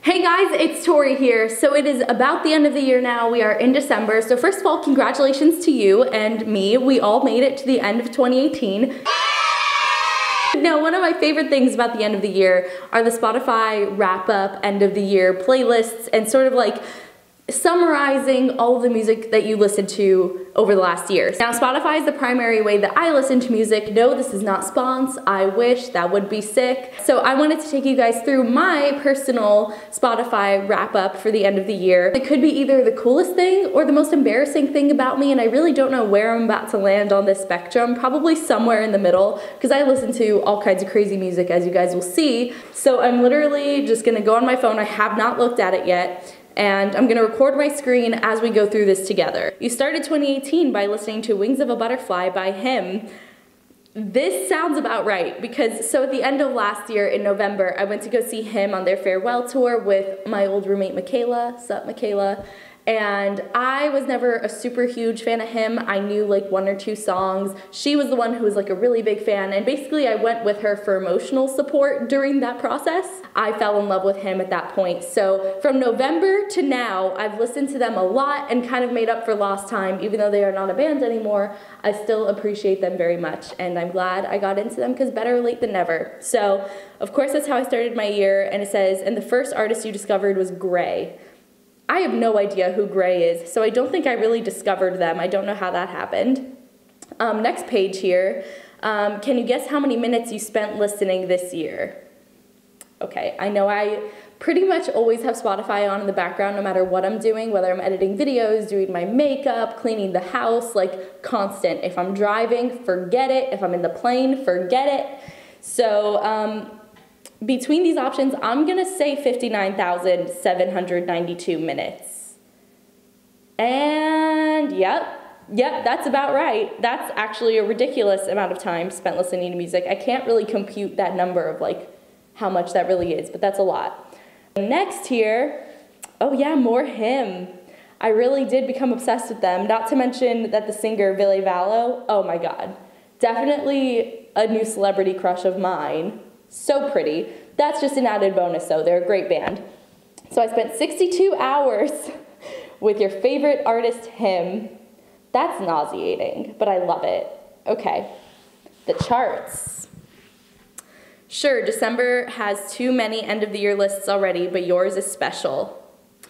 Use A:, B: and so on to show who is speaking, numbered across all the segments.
A: Hey guys, it's Tori here. So it is about the end of the year now. We are in December. So first of all, congratulations to you and me. We all made it to the end of 2018. Now, one of my favorite things about the end of the year are the Spotify wrap-up end of the year playlists and sort of like summarizing all of the music that you listened to over the last year. Now, Spotify is the primary way that I listen to music. No, this is not spons. I wish, that would be sick. So I wanted to take you guys through my personal Spotify wrap-up for the end of the year. It could be either the coolest thing or the most embarrassing thing about me, and I really don't know where I'm about to land on this spectrum. Probably somewhere in the middle, because I listen to all kinds of crazy music, as you guys will see. So I'm literally just gonna go on my phone. I have not looked at it yet. And I'm gonna record my screen as we go through this together. You started 2018 by listening to Wings of a Butterfly by him. This sounds about right, because so at the end of last year in November, I went to go see him on their farewell tour with my old roommate Michaela. Sup, Michaela? And I was never a super huge fan of him. I knew like one or two songs. She was the one who was like a really big fan, and basically I went with her for emotional support during that process. I fell in love with him at that point. So from November to now, I've listened to them a lot and kind of made up for lost time. Even though they are not a band anymore, I still appreciate them very much, and I'm glad I got into them because better late than never. So of course that's how I started my year, and it says, and the first artist you discovered was Gray. I have no idea who Gray is, so I don't think I really discovered them. I don't know how that happened. Next page here. Can you guess how many minutes you spent listening this year? Okay, I know I pretty much always have Spotify on in the background no matter what I'm doing, whether I'm editing videos, doing my makeup, cleaning the house, like constant. If I'm driving, forget it. If I'm in the plane, forget it. So, between these options, I'm gonna say 59,792 minutes. And yep, that's about right. That's actually a ridiculous amount of time spent listening to music. I can't really compute that number of like how much that really is, but that's a lot. Next here, oh yeah, more him. I really did become obsessed with them, not to mention that the singer Ville Valo, oh my God, definitely a new celebrity crush of mine. So pretty. That's just an added bonus though. They're a great band. So I spent 62 hours with your favorite artist, him. That's nauseating, but I love it. Okay, the charts. Sure, December has too many end of the year lists already, but yours is special.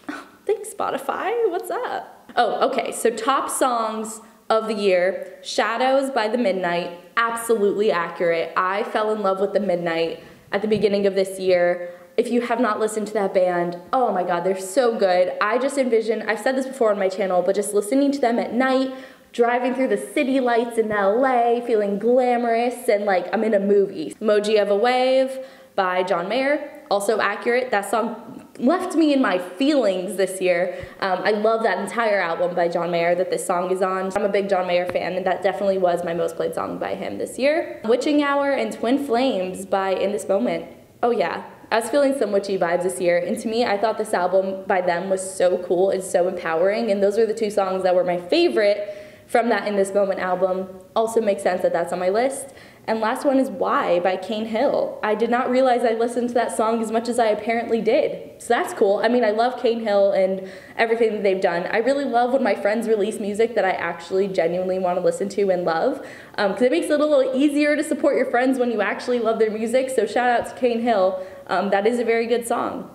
A: Oh, thanks, Spotify. What's up? Oh, okay, so top songs of the year, Shadows by The Midnight, absolutely accurate. I fell in love with The Midnight at the beginning of this year. If you have not listened to that band, oh my God, they're so good. I just envision, I've said this before on my channel, but just listening to them at night, driving through the city lights in LA, feeling glamorous and like I'm in a movie. Emoji of a Wave by John Mayer, also accurate. That song left me in my feelings this year. I love that entire album by John Mayer that this song is on. I'm a big John Mayer fan, and that definitely was my most played song by him this year. Witching Hour and Twin Flames by In This Moment. Oh yeah, I was feeling some witchy vibes this year, and to me, I thought this album by them was so cool and so empowering, and those are the two songs that were my favorite from that In This Moment album. Also makes sense that that's on my list. And last one is Why by Kane Hill. I did not realize I listened to that song as much as I apparently did. So that's cool. I mean, I love Kane Hill and everything that they've done. I really love when my friends release music that I actually genuinely want to listen to and love, because it makes it a little easier to support your friends when you actually love their music. So shout out to Kane Hill. That is a very good song.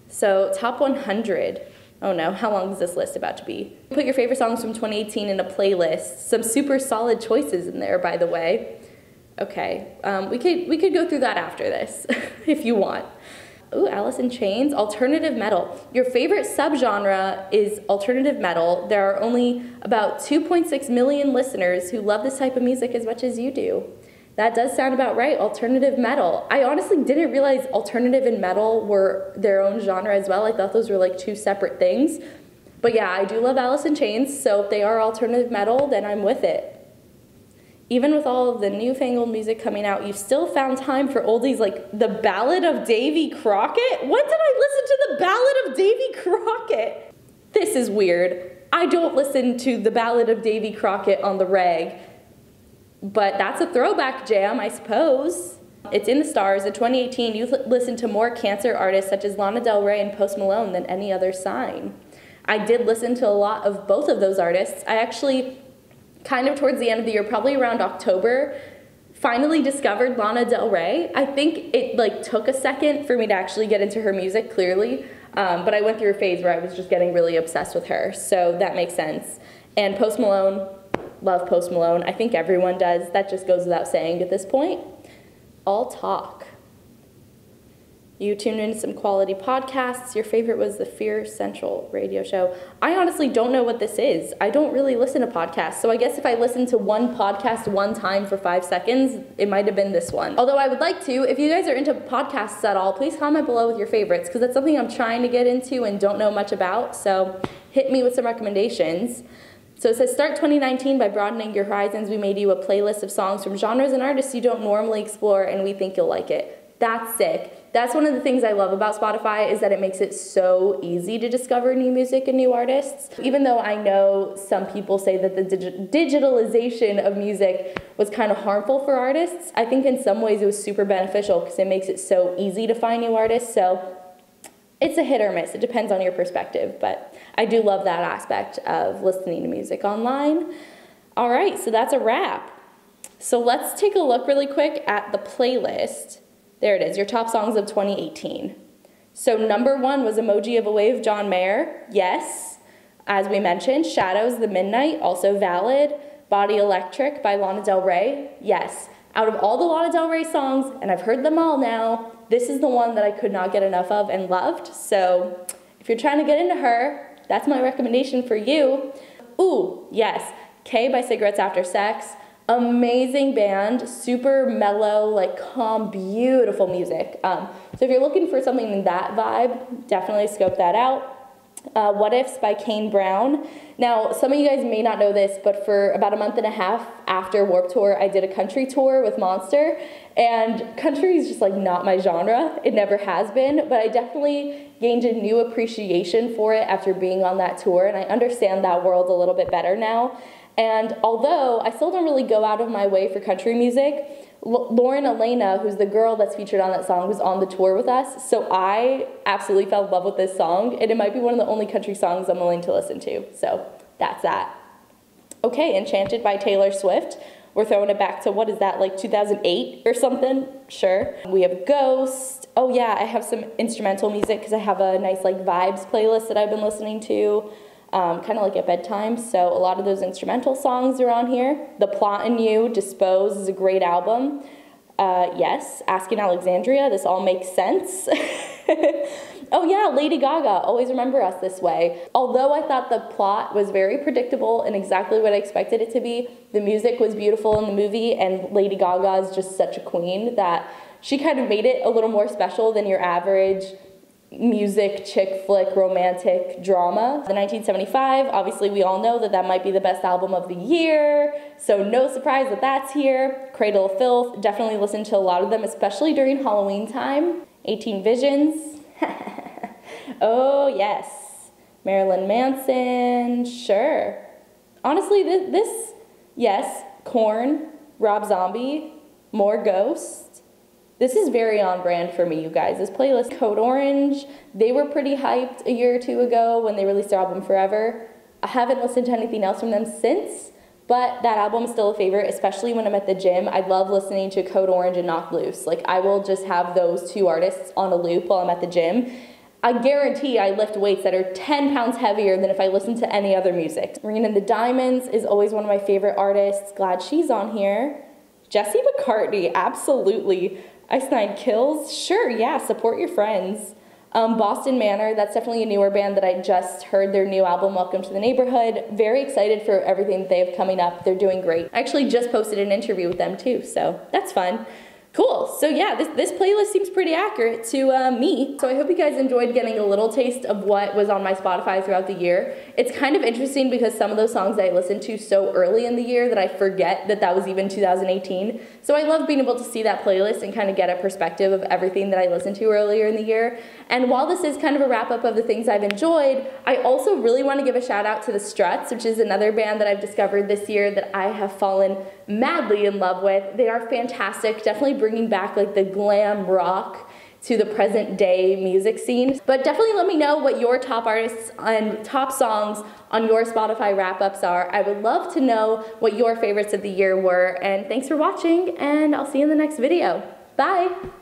A: So top 100. Oh no, how long is this list about to be? Put your favorite songs from 2018 in a playlist. Some super solid choices in there, by the way. Okay, we could go through that after this, if you want. Ooh, Alice in Chains, alternative metal. Your favorite subgenre is alternative metal. There are only about 2.6 million listeners who love this type of music as much as you do. That does sound about right, alternative metal. I honestly didn't realize alternative and metal were their own genre as well. I thought those were like two separate things. But yeah, I do love Alice in Chains, so if they are alternative metal, then I'm with it. Even with all of the newfangled music coming out, you've still found time for oldies like The Ballad of Davy Crockett? When did I listen to The Ballad of Davy Crockett? This is weird. I don't listen to The Ballad of Davy Crockett on the reg, but that's a throwback jam, I suppose. It's in the stars. In 2018, you listened to more Cancer artists such as Lana Del Rey and Post Malone than any other sign. I did listen to a lot of both of those artists. I actually, kind of towards the end of the year, probably around October, finally discovered Lana Del Rey. I think it like took a second for me to actually get into her music, clearly, but I went through a phase where I was just getting really obsessed with her, so that makes sense. And Post Malone, love Post Malone. I think everyone does. That just goes without saying at this point. All talk. You tuned into some quality podcasts. Your favorite was the Fear Central radio show. I honestly don't know what this is. I don't really listen to podcasts, so I guess if I listen to one podcast one time for 5 seconds, it might have been this one. Although I would like to, if you guys are into podcasts at all, please comment below with your favorites, because that's something I'm trying to get into and don't know much about, so hit me with some recommendations. So it says, start 2019 by broadening your horizons. We made you a playlist of songs from genres and artists you don't normally explore, and we think you'll like it. That's sick. That's one of the things I love about Spotify, is that it makes it so easy to discover new music and new artists. Even though I know some people say that the digitalization of music was kind of harmful for artists, I think in some ways it was super beneficial because it makes it so easy to find new artists. So it's a hit or miss. It depends on your perspective, but I do love that aspect of listening to music online. All right, so that's a wrap. So let's take a look really quick at the playlist. There it is, your top songs of 2018. So number 1 was Emoji of a Wave, John Mayer. Yes, as we mentioned. Shadows, The Midnight, also valid. Body Electric by Lana Del Rey. Yes. Out of all the Lana Del Rey songs, and I've heard them all now, this is the one that I could not get enough of and loved. So if you're trying to get into her, that's my recommendation for you. Ooh, yes. K by Cigarettes After Sex. Amazing band, super mellow, like calm, beautiful music. So if you're looking for something in that vibe, definitely scope that out. What Ifs by Kane Brown. Now, some of you guys may not know this, but for about a month and a half after Warped Tour, I did a country tour with Monster, and country is just like not my genre. It never has been, but I definitely gained a new appreciation for it after being on that tour, and I understand that world a little bit better now. And although I still don't really go out of my way for country music, Lauren Elena, who's the girl that's featured on that song, was on the tour with us, so I absolutely fell in love with this song, and it might be one of the only country songs I'm willing to listen to, so that's that. Okay, Enchanted by Taylor Swift. We're throwing it back to, what is that, like 2008 or something? Sure. We have Ghost. Oh yeah, I have some instrumental music because I have a nice like vibes playlist that I've been listening to. Kind of like at bedtime, so a lot of those instrumental songs are on here. The Plot in You, Dispose is a great album. Yes, Asking Alexandria, This All Makes Sense. Oh yeah, Lady Gaga, Always Remember Us This Way. Although I thought the plot was very predictable and exactly what I expected it to be, the music was beautiful in the movie, and Lady Gaga is just such a queen that she kind of made it a little more special than your average music, chick flick, romantic drama. The 1975, obviously we all know that that might be the best album of the year, so no surprise that that's here. Cradle of Filth, definitely listen to a lot of them, especially during Halloween time. 18 Visions. Oh yes. Marilyn Manson, sure. Honestly, this yes. Korn, Rob Zombie, more Ghost. This is very on brand for me, you guys. This playlist, Code Orange, they were pretty hyped a year or two ago when they released their album Forever. I haven't listened to anything else from them since, but that album is still a favorite, especially when I'm at the gym. I love listening to Code Orange and Knocked Loose. Like, I will just have those two artists on a loop while I'm at the gym. I guarantee I lift weights that are 10 pounds heavier than if I listen to any other music. Marina and the Diamonds is always one of my favorite artists. Glad she's on here. Jesse McCartney, absolutely. Ice Nine Kills, sure, yeah, support your friends. Boston Manor, that's definitely a newer band that I just heard their new album, Welcome to the Neighborhood. Very excited for everything that they have coming up. They're doing great. I actually just posted an interview with them too, so that's fun. Cool, so yeah, this playlist seems pretty accurate to me. So I hope you guys enjoyed getting a little taste of what was on my Spotify throughout the year. It's kind of interesting because some of those songs I listened to so early in the year that I forget that that was even 2018. So I love being able to see that playlist and kind of get a perspective of everything that I listened to earlier in the year. And while this is kind of a wrap up of the things I've enjoyed, I also really want to give a shout out to the Struts, which is another band that I've discovered this year that I have fallen madly in love with. They are fantastic, definitely bringing back like the glam rock to the present day music scene. But definitely let me know what your top artists and top songs on your Spotify wrap-ups are. I would love to know what your favorites of the year were. And thanks for watching, and I'll see you in the next video. Bye!